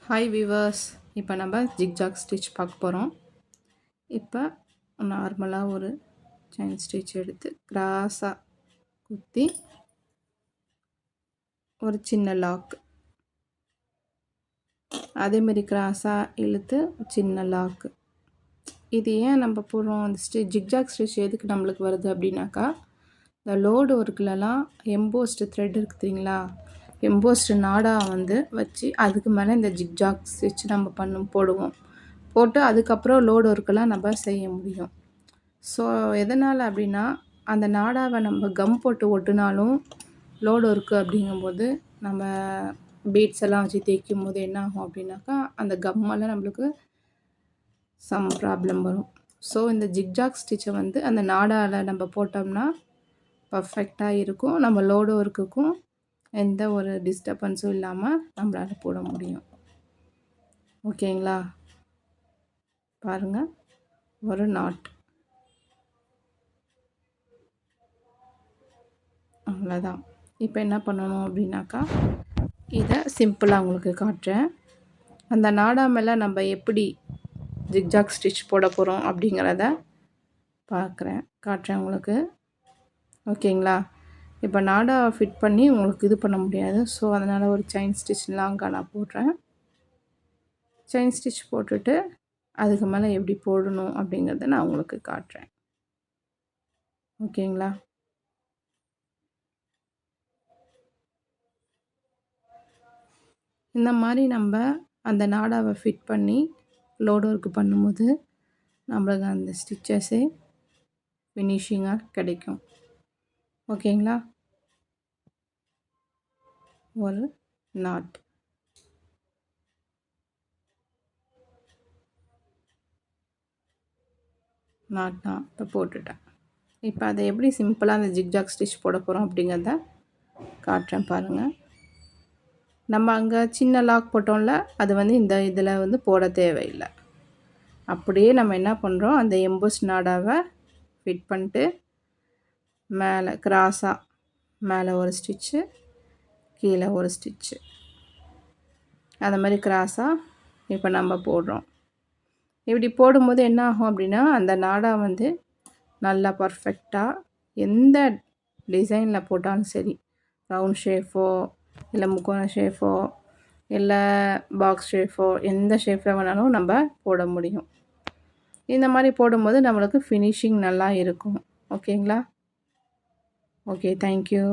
Hi viewers, இப்போ நம்ம zigzag stitch பார்க்க போகிறோம். இப்போ நார்மலாக ஒரு செயின் ஸ்டிச் எடுத்து கிராஸாக குத்தி ஒரு சின்ன லாக், அதேமாரி கிராஸாக இழுத்து சின்ன லாக்கு. இது ஏன் நம்ம போடுறோம்? அந்த ஜிக்ஜாக் ஸ்டிச் எதுக்கு நம்மளுக்கு வருது அப்படின்னாக்கா, இந்த லோடு ஒர்க்லலாம் எம்போஸ்டு த்ரெட் இருக்குது தெரியுங்களா, எம்போஸ்டு நாடா வச்சு அதுக்கு மேலே இந்த ஜிக்ஜாக் ஸ்டிச் நம்ம போடுவோம். போட்டு அதுக்கப்புறம் லோடு ஒர்க்கெல்லாம் நம்ம செய்ய முடியும். ஸோ எதனால் அப்படின்னா, அந்த நாடாவை நம்ம கம் போட்டு ஒட்டினாலும் லோடு ஒர்க்கு அப்படிங்கும்போது நம்ம பீட்ஸ் எல்லாம் வச்சு தேய்க்கும் போது என்ன ஆகும் அப்படின்னாக்கா, அந்த கம்மெல்லாம் நம்மளுக்கு சம் ப்ராப்ளம் வரும். ஸோ இந்த ஜிக்ஜாக் ஸ்டிச்சை அந்த நாடாவில் நம்ம போட்டோம்னா பர்ஃபெக்டாக இருக்கும். நம்ம லோடு ஒர்க்குக்கும் எந்த ஒரு டிஸ்டர்பன்ஸும் இல்லாமல் நம்மளால் போட முடியும். ஓகேங்களா? பாருங்கள், ஒரு நாட், அவ்வளோதான். இப்போ என்ன பண்ணணும் அப்படின்னாக்கா, இதை சிம்பிளாக உங்களுக்கு காட்டுறேன். அந்த நாடா மேலே நம்ம எப்படி ஜிக்ஜாக் ஸ்டிச் போட போகிறோம் அப்படிங்கிறத காட்டுறேன் உங்களுக்கு. ஓகேங்களா? இப்போ நாடா ஃபிட் பண்ணி உங்களுக்கு இது பண்ண முடியாது. ஸோ அதனால் ஒரு செயின் ஸ்டிச் லாங்காக நான் போடுறேன். செயின் ஸ்டிச் போட்டுட்டு அதுக்கு மேலே எப்படி போடணும் அப்படிங்கிறத நான் உங்களுக்கு காட்டுறேன். ஓகேங்களா? இந்த மாதிரி நம்ம அந்த நாடாவை ஃபிட் பண்ணி லோடு ஒர்க்கு பண்ணும்போது நம்மளுக்கு அந்த ஸ்டிச்சஸே ஃபினிஷிங்காக கிடைக்கும். ஓகேங்களா? ஒரு நாட், நான் இப்போ போட்டுட்டேன். இப்போ அதை எப்படி சிம்பிளாக அந்த ஜிக்ஜாக் ஸ்டிச் போட போகிறோம் அப்படிங்கிறத காட்டுறேன் பாருங்கள். நம்ம அங்கே சின்ன லாக் போட்டோம்ல, அது இந்த இதில் போட தேவையில்லை. அப்படியே நம்ம என்ன பண்ணுறோம், அந்த எம்போஸ் நாடாவை ஃபிட் பண்ணிட்டு மேலே கிராஸாக மேலே ஒரு ஸ்டிச்சு, கீழே ஒரு ஸ்டிச்சு, அந்த மாதிரி கிராஸாக இப்போ நம்ம போடுறோம். இப்படி போடும்போது என்ன ஆகும் அப்படின்னா, அந்த நாடா நல்லா பர்ஃபெக்டாக எந்த டிசைனில் போட்டாலும் சரி, ரவுண்ட் ஷேஃபோ இல்லை முக்கோண ஷேஃபோ இல்லை பாக்ஸ் ஷேஃபோ, எந்த ஷேஃபில் வேணாலும் நம்ம போட முடியும். இந்த மாதிரி போடும்போது நம்மளுக்கு ஃபினிஷிங் நல்லா இருக்கும். ஓகேங்களா? Okay, thank you.